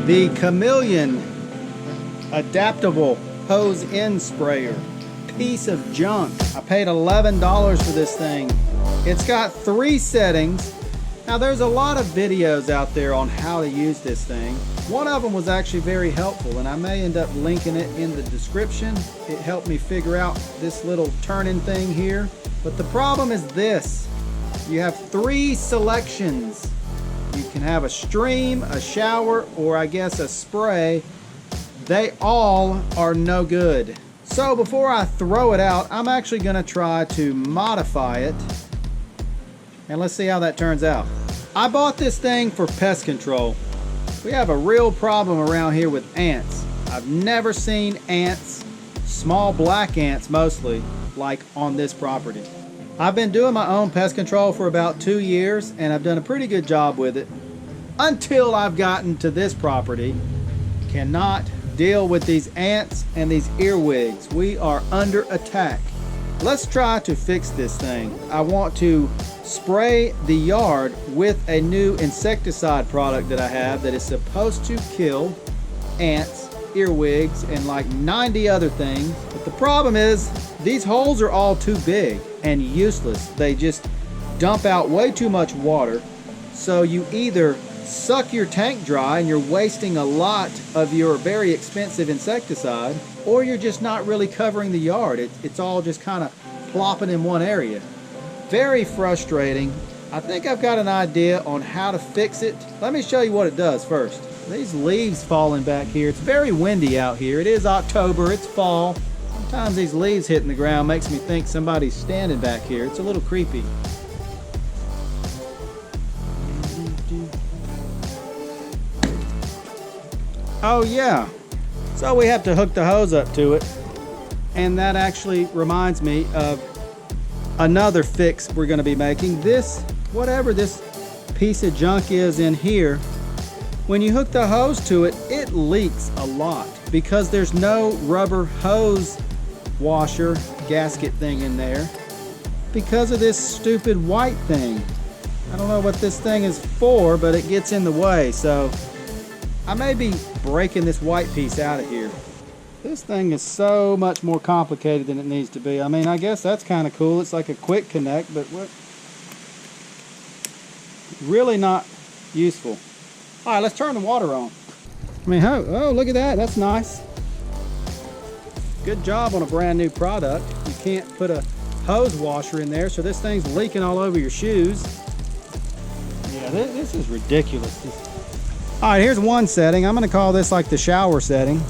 The Chameleon adaptable hose end sprayer. Piece of junk. I paid $11 for this thing. It's got 3 settings. Now there's a lot of videos out there on how to use this thing. One of them was actually very helpful, and I may end up linking it in the description. It helped me figure out this little turning thing here. But the problem is this. You have 3 selections. You can have a stream, a shower, or I guess a spray. They all are no good. So before I throw it out, I'm actually gonna try to modify it. And let's see how that turns out. I bought this thing for pest control. We have a real problem around here with ants. I've never seen ants, small black ants mostly, like on this property. I've been doing my own pest control for about 2 years, and I've done a pretty good job with it until I've gotten to this property. Cannot deal with these ants and these earwigs. We are under attack. Let's try to fix this thing. I want to spray the yard with a new insecticide product that I have that is supposed to kill ants, earwigs, and like 90 other things. But the problem is these holes are all too big and useless. They just dump out way too much water. So you either suck your tank dry and you're wasting a lot of your very expensive insecticide, or you're just not really covering the yard. It's all just kind of plopping in one area. Very frustrating. I think I've got an idea on how to fix it. Let me show you what it does first. These leaves falling back here. It's very windy out here. It is October, it's fall. Sometimes these leaves hitting the ground makes me think somebody's standing back here. It's a little creepy. Oh yeah, so we have to hook the hose up to it, and that actually reminds me of another fix we're going to be making. This, whatever this piece of junk is in here, when you hook the hose to it, it leaks a lot because there's no rubber hose washer gasket thing in there because of this stupid white thing. I don't know what this thing is for, but it gets in the way, so I may be breaking this white piece out of here. This thing is so much more complicated than it needs to be. I mean, I guess that's kind of cool. It's like a quick connect, but what? Really not useful. All right, let's turn the water on. I mean, oh, look at that. That's nice. Good job on a brand new product. You can't put a hose washer in there, so this thing's leaking all over your shoes. Yeah, this is ridiculous. All right, here's one setting. I'm gonna call this like the shower setting.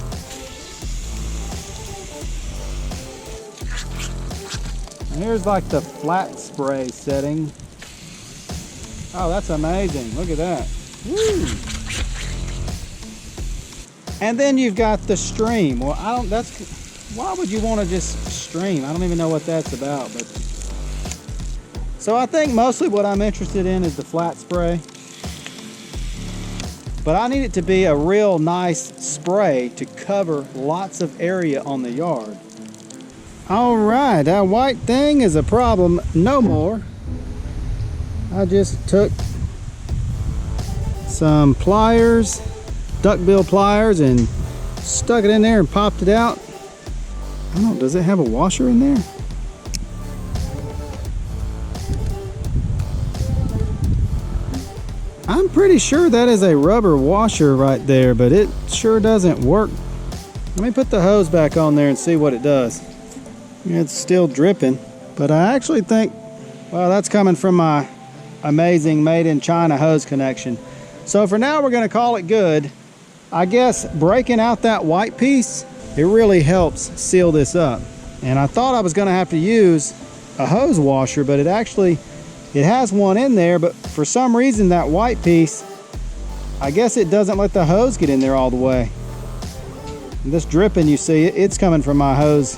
And here's like the flat spray setting. Oh, that's amazing. Look at that. Woo. And then you've got the stream. Well, why would you want to just stream? I don't even know what that's about. But so I think mostly what I'm interested in is the flat spray. But I need it to be a real nice spray to cover lots of area on the yard. All right, that white thing is a problem no more. I just took some pliers, duckbill pliers, and stuck it in there and popped it out. I don't know, does it have a washer in there? I'm pretty sure that is a rubber washer right there, but it sure doesn't work. Let me put the hose back on there and see what it does. It's still dripping, but I actually think, well, that's coming from my amazing made in China hose connection. So for now, we're gonna call it good. I guess breaking out that white piece, it really helps seal this up. And I thought I was gonna have to use a hose washer, but it has one in there, but for some reason that white piece, I guess it doesn't let the hose get in there all the way. And this dripping you see, it's coming from my hose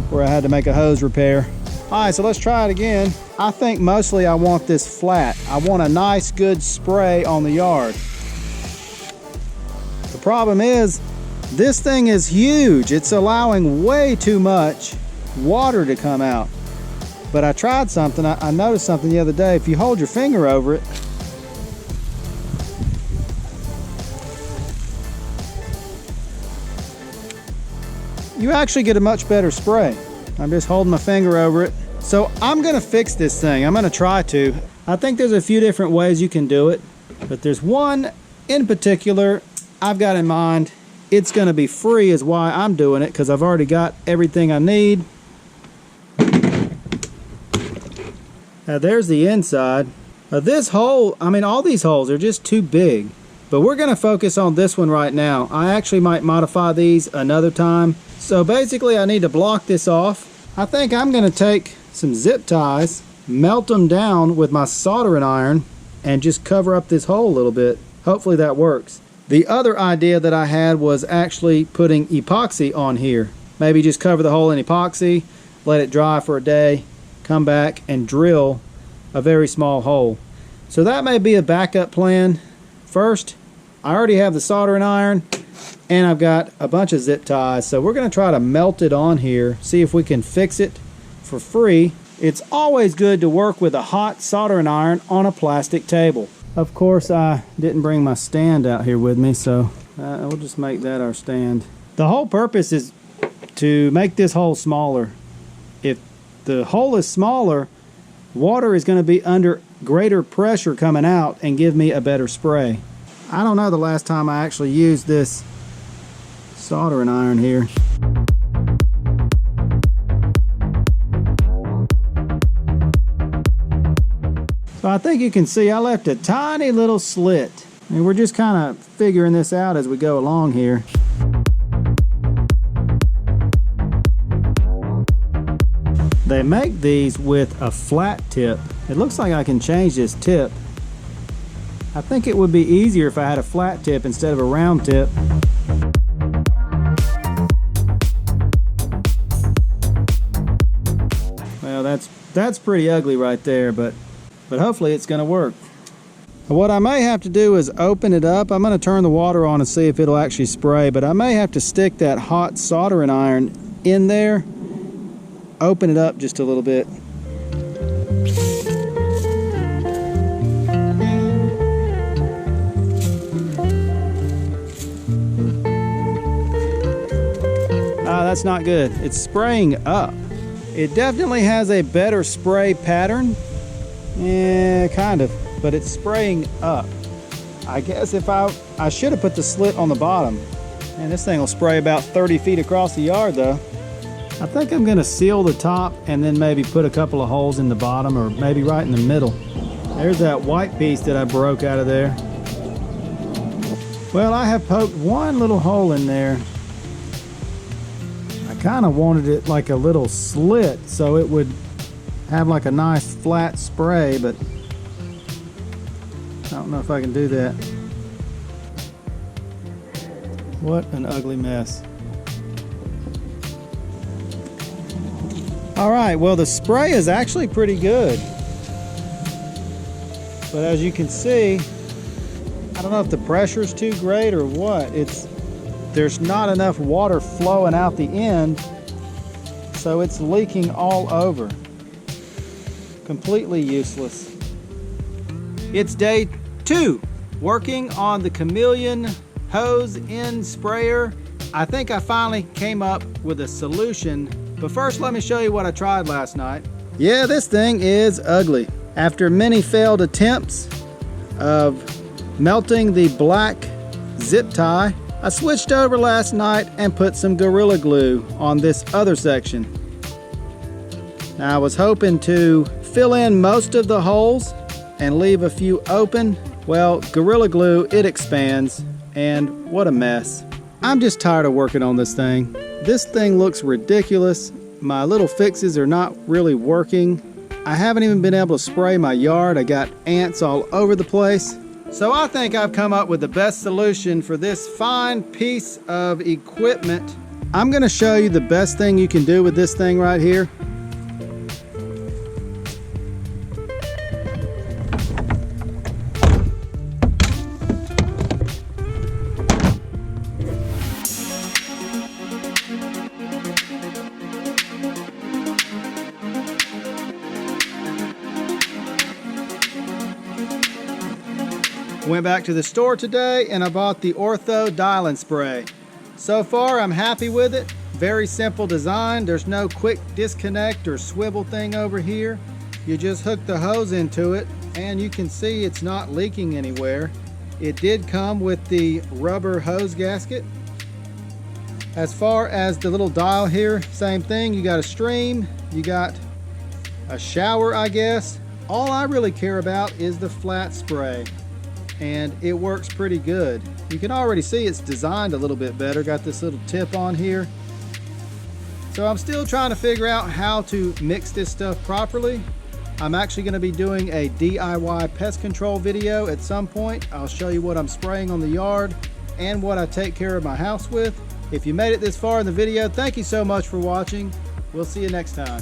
where I had to make a hose repair. All right, so let's try it again. I think mostly I want this flat. I want a nice good spray on the yard. The problem is this thing is huge. It's allowing way too much water to come out. But I tried something. I noticed something the other day. If you hold your finger over it, you actually get a much better spray. I'm just holding my finger over it. So I'm gonna fix this thing. I'm gonna try to. I think there's a few different ways you can do it, but there's one in particular I've got in mind. It's gonna be free is why I'm doing it, because I've already got everything I need. Now there's the inside. This hole, I mean all these holes are just too big, but we're gonna focus on this one right now. I actually might modify these another time. So basically I need to block this off. I think I'm gonna take some zip ties, melt them down with my soldering iron, and just cover up this hole a little bit. Hopefully that works. The other idea that I had was actually putting epoxy on here. Maybe just cover the hole in epoxy, let it dry for a day, come back and drill a very small hole. So that may be a backup plan. First, I already have the soldering iron and I've got a bunch of zip ties. So we're gonna try to melt it on here, see if we can fix it for free. It's always good to work with a hot soldering iron on a plastic table. Of course, I didn't bring my stand out here with me, so we'll just make that our stand. The whole purpose is to make this hole smaller. If the hole is smaller, water is going to be under greater pressure coming out and give me a better spray. I don't know the last time I actually used this soldering iron here. So I think you can see I left a tiny little slit. And we're just kind of figuring this out as we go along here. They make these with a flat tip. It looks like I can change this tip. I think it would be easier if I had a flat tip instead of a round tip. Well, that's pretty ugly right there, but hopefully it's gonna work. What I may have to do is open it up. I'm gonna turn the water on and see if it'll actually spray, but I may have to stick that hot soldering iron in there, open it up just a little bit. That's not good. It's spraying up. It definitely has a better spray pattern. Yeah, kind of, but it's spraying up. I guess if I should have put the slit on the bottom. And this thing will spray about 30 feet across the yard though. I think I'm gonna seal the top and then maybe put a couple of holes in the bottom or maybe right in the middle. There's that white piece that I broke out of there. Well, I have poked one little hole in there. I kind of wanted it like a little slit so it would have like a nice flat spray, but I don't know if I can do that. What an ugly mess. All right, well the spray is actually pretty good. But as you can see, I don't know if the pressure's too great or what. There's not enough water flowing out the end, so it's leaking all over. Completely useless. It's day 2 working on the Chameleon hose end sprayer. I think I finally came up with a solution, but first let me show you what I tried last night. Yeah, this thing is ugly. After many failed attempts of melting the black zip tie, I switched over last night and put some Gorilla Glue on this other section. Now I was hoping to fill in most of the holes and leave a few open. Well, Gorilla Glue, it expands, and what a mess. I'm just tired of working on this thing. This thing looks ridiculous. My little fixes are not really working. I haven't even been able to spray my yard. I got ants all over the place. So I think I've come up with the best solution for this fine piece of equipment. I'm gonna show you the best thing you can do with this thing right here. Went back to the store today and I bought the Ortho Dialing Spray. So far I'm happy with it. Very simple design. There's no quick disconnect or swivel thing over here. You just hook the hose into it and you can see it's not leaking anywhere. It did come with the rubber hose gasket. As far as the little dial here, same thing. You got a stream, you got a shower, I guess. All I really care about is the flat spray, and it works pretty good. You can already see it's designed a little bit better. Got this little tip on here. So I'm still trying to figure out how to mix this stuff properly. I'm actually going to be doing a DIY pest control video at some point. I'll show you what I'm spraying on the yard and what I take care of my house with. If you made it this far in the video, thank you so much for watching. We'll see you next time.